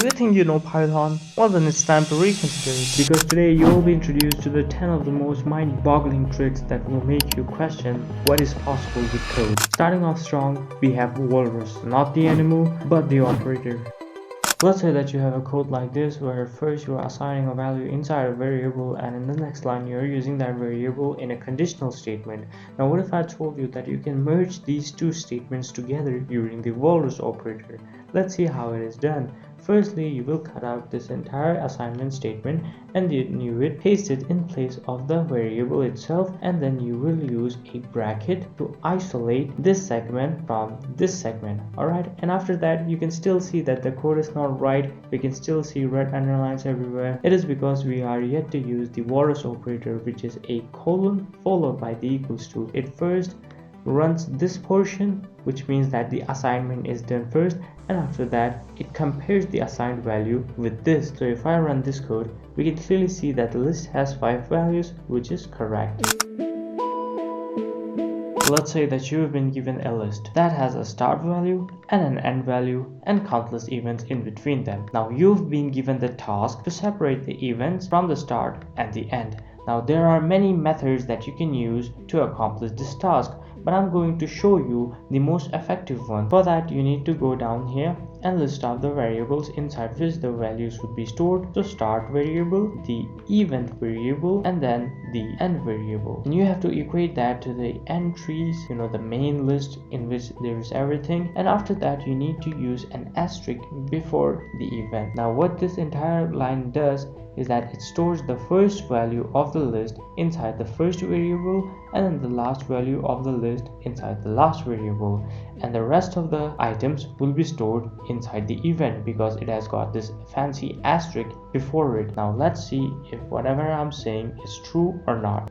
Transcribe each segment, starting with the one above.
Do you think you know Python? Well then it's time to reconsider it, because today you'll be introduced to the 10 of the most mind-boggling tricks that will make you question what is possible with code. Starting off strong, we have Walrus, not the animal, but the operator. Let's say that you have a code like this where first you are assigning a value inside a variable and in the next line you are using that variable in a conditional statement. Now what if I told you that you can merge these two statements together using the Walrus operator? Let's see how it is done. Firstly, you will cut out this entire assignment statement and then you will paste it in place of the variable itself, and then you will use a bracket to isolate this segment from this segment. Alright, and after that you can still see that the code is not right. We can still see red underlines everywhere. It is because we are yet to use the Walrus operator, which is a colon followed by the equals to. It first runs this portion, which means that the assignment is done first, and after that it compares the assigned value with this. So if I run this code, we can clearly see that the list has 5 values, which is correct. Let's say that you have been given a list that has a start value and an end value and countless events in between them. Now you've been given the task to separate the events from the start and the end. Now there are many methods that you can use to accomplish this task, but I'm going to show you the most effective one. For that you need to go down here and list out the variables inside which the values would be stored. So start variable, the event variable, and then the end variable. And you have to equate that to the entries, the main list in which there is everything, and after that you need to use an asterisk before the event. Now what this entire line does is that it stores the first value of the list inside the first variable and then the last value of the list inside the last variable, and the rest of the items will be stored inside the event because it has got this fancy asterisk before it. Now let's see if whatever I'm saying is true or not.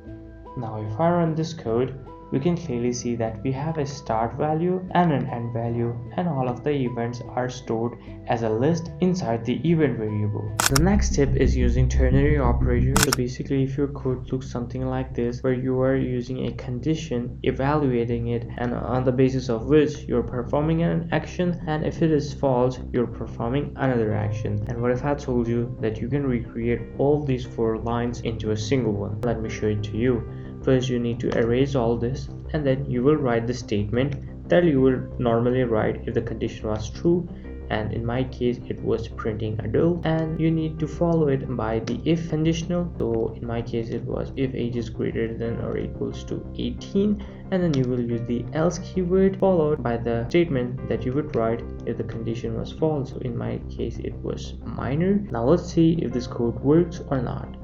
Now if I run this code, we can clearly see that we have a start value and an end value, and all of the events are stored as a list inside the event variable. The next tip is using ternary operators. So basically if your code looks something like this, where you are using a condition, evaluating it, and on the basis of which you're performing an action, and if it is false you're performing another action. And what if I told you that you can recreate all these 4 lines into a single one? Let me show it to you. First you need to erase all this, and then you will write the statement that you will normally write if the condition was true, and in my case it was printing adult, and you need to follow it by the if conditional. So in my case it was if age is greater than or equals to 18, and then you will use the else keyword followed by the statement that you would write if the condition was false. So in my case it was minor. Now let's see if this code works or not.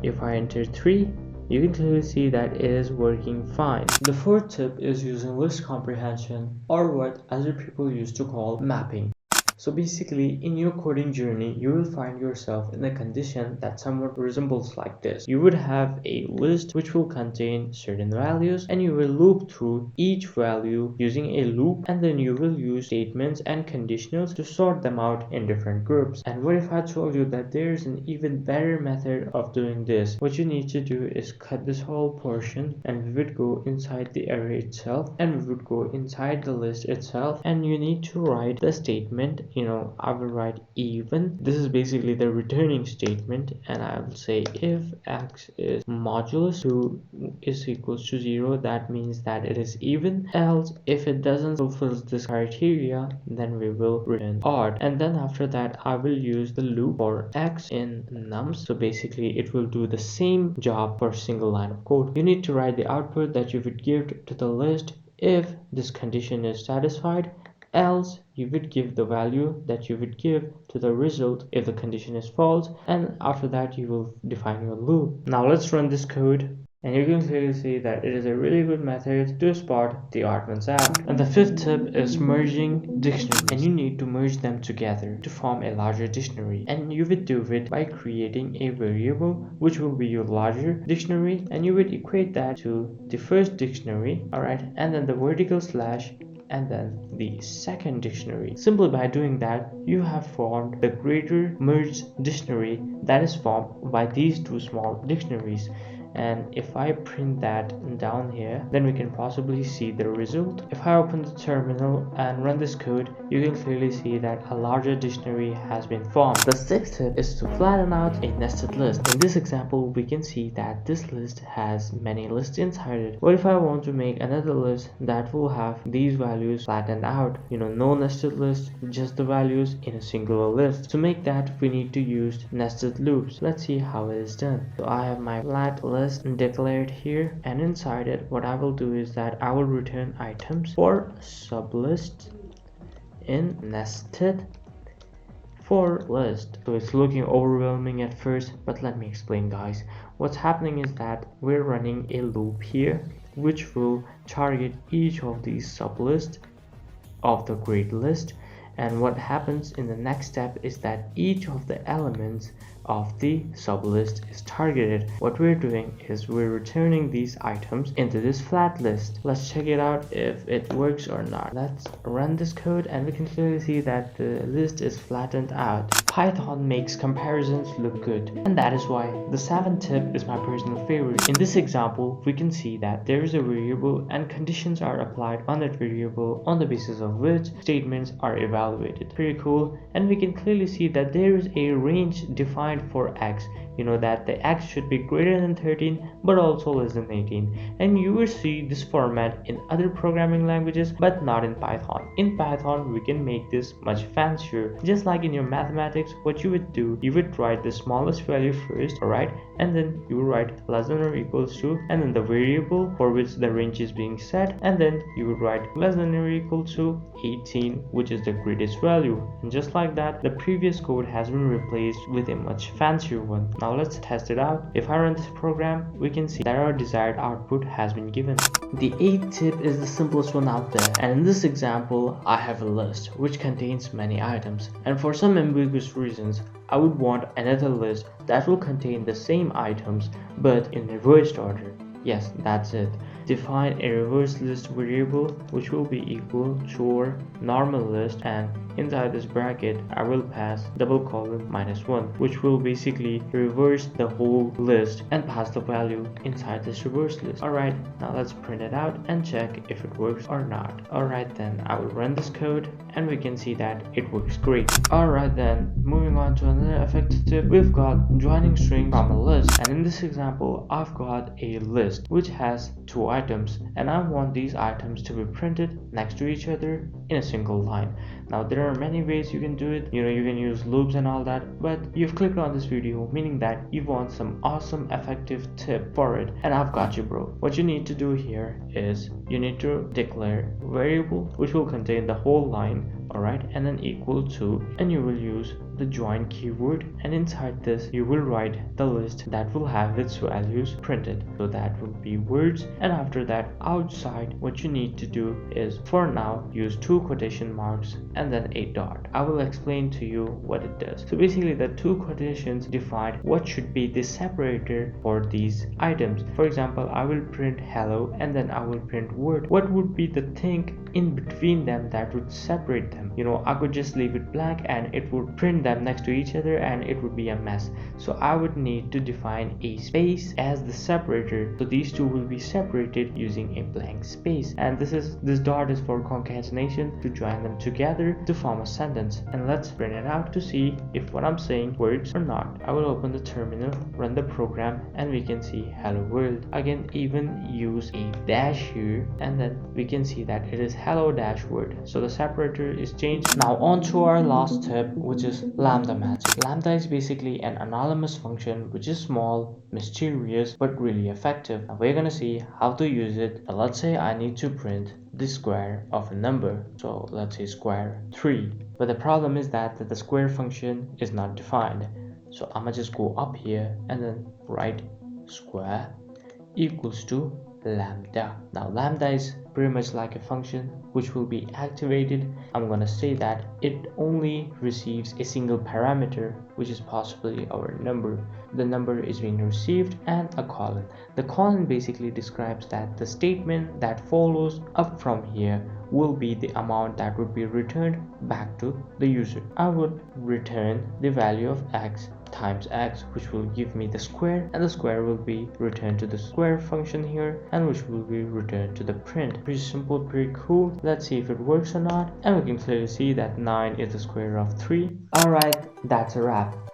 If I enter 3, you can clearly see that it is working fine. The fourth tip is using list comprehension, or what other people used to call mapping. So basically in your coding journey you will find yourself in a condition that somewhat resembles like this. You would have a list which will contain certain values, and you will loop through each value using a loop, and then you will use statements and conditionals to sort them out in different groups. And what if I told you that there is an even better method of doing this? What you need to do is cut this whole portion, and we would go inside the array itself, and we would go inside the list itself, and you need to write the statement. I will write even. This is basically the returning statement, and I will say if x is modulus 2 is equals to 0, that means that it is even, else if it doesn't fulfill this criteria then we will return odd. And then after that I will use the loop for x in nums. So basically it will do the same job for a single line of code. You need to write the output that you would give to the list if this condition is satisfied, else you would give the value that you would give to the result if the condition is false, and after that you will define your loop. Now let's run this code, and you can clearly see that it is a really good method to spot the odd ones out. And the fifth tip is merging dictionaries, and you need to merge them together to form a larger dictionary, and you would do it by creating a variable which will be your larger dictionary, and you would equate that to the first dictionary, alright, and then the vertical slash and then the second dictionary. Simply by doing that, you have formed the greater merged dictionary that is formed by these 2 small dictionaries. and if I print that down here, then we can possibly see the result. If I open the terminal and run this code, you can clearly see that a larger dictionary has been formed. The sixth tip is to flatten out a nested list. In this example, we can see that this list has many lists inside it. What if I want to make another list that will have these values flattened out? No nested list, just the values in a singular list. To make that, we need to use nested loops. Let's see how it is done. So I have my flat list declared here, and inside it, what I will do is that I will return items for sublist in nested for list. So it's looking overwhelming at first, but let me explain, guys. What's happening is that we're running a loop here which will target each of these sublists of the grade list, and what happens in the next step is that each of the elements of the sublist is targeted. What we're doing is we're returning these items into this flat list. Let's check it out if it works or not. Let's run this code, and we can clearly see that the list is flattened out. Python makes comparisons look good, and that is why the seventh tip is my personal favorite. In this example, we can see that there is a variable and conditions are applied on that variable on the basis of which statements are evaluated. Pretty cool. And we can clearly see that there is a range defined for x. That the x should be greater than 13 but also less than 18, and you will see this format in other programming languages but not in Python. In Python, we can make this much fancier. Just like in your mathematics, what you would do, you would write the smallest value first, alright, and then you will write less than or equals to, and then the variable for which the range is being set, and then you would write less than or equal to 18, which is the greatest value. And just like that, the previous code has been replaced with a much fancier one. Now let's test it out. If I run this program, we can see that our desired output has been given. The eighth tip is the simplest one out there, and in this example, I have a list which contains many items, and for some ambiguous reasons, I would want another list that will contain the same items but in reversed order. Yes, that's it. Define a reverse list variable which will be equal to our normal list, and inside this bracket I will pass double colon -1, which will basically reverse the whole list and pass the value inside this reverse list. Alright, now let's print it out and check if it works or not. Alright, then I will run this code and we can see that it works great. Alright, then moving on to another effective tip, we've got joining strings from a list, and in this example I've got a list which has two items, and I want these items to be printed next to each other in a single line. Now there are many ways you can do it. You can use loops and all that, but you've clicked on this video meaning that you want some awesome effective tip for it, and I've got you, bro. What you need to do here is you need to declare a variable which will contain the whole line, alright, and then equal to, and you will use the join keyword, and inside this you will write the list that will have its values printed. So that will be words, and after that outside what you need to do is for now use two quotation marks and then a dot. I will explain to you what it does. So basically the two quotations define what should be the separator for these items. For example, I will print hello and then I will print word. What would be the thing in between them that would separate them? I could just leave it blank and it would print them next to each other and it would be a mess. So I would need to define a space as the separator. So these two will be separated using a blank space, and this dot is for concatenation, to join them together to form a sentence. And let's print it out to see if what I'm saying works or not. I will open the terminal, run the program, and we can see hello world. Again, even use a dash here, and then we can see that it is hello dash word. So the separator is changed. Now on to our last tip, which is Lambda Magic. Lambda is basically an anonymous function which is small, mysterious, but really effective. Now we're gonna see how to use it. Now let's say I need to print the square of a number, so let's say square 3, but the problem is that the square function is not defined. So I'm gonna just go up here and then write square equals to lambda. Now lambda is pretty much like a function which will be activated. I'm gonna say that it only receives a single parameter, which is possibly our number. The number is being received, and a colon. The colon basically describes that the statement that follows up from here will be the amount that would be returned back to the user. I would return the value of x times x, which will give me the square, and the square will be returned to the square function here, and which will be returned to the print. Pretty simple, pretty cool. Let's see if it works or not, and we can clearly see that 9 is the square root of 3. Alright, that's a wrap.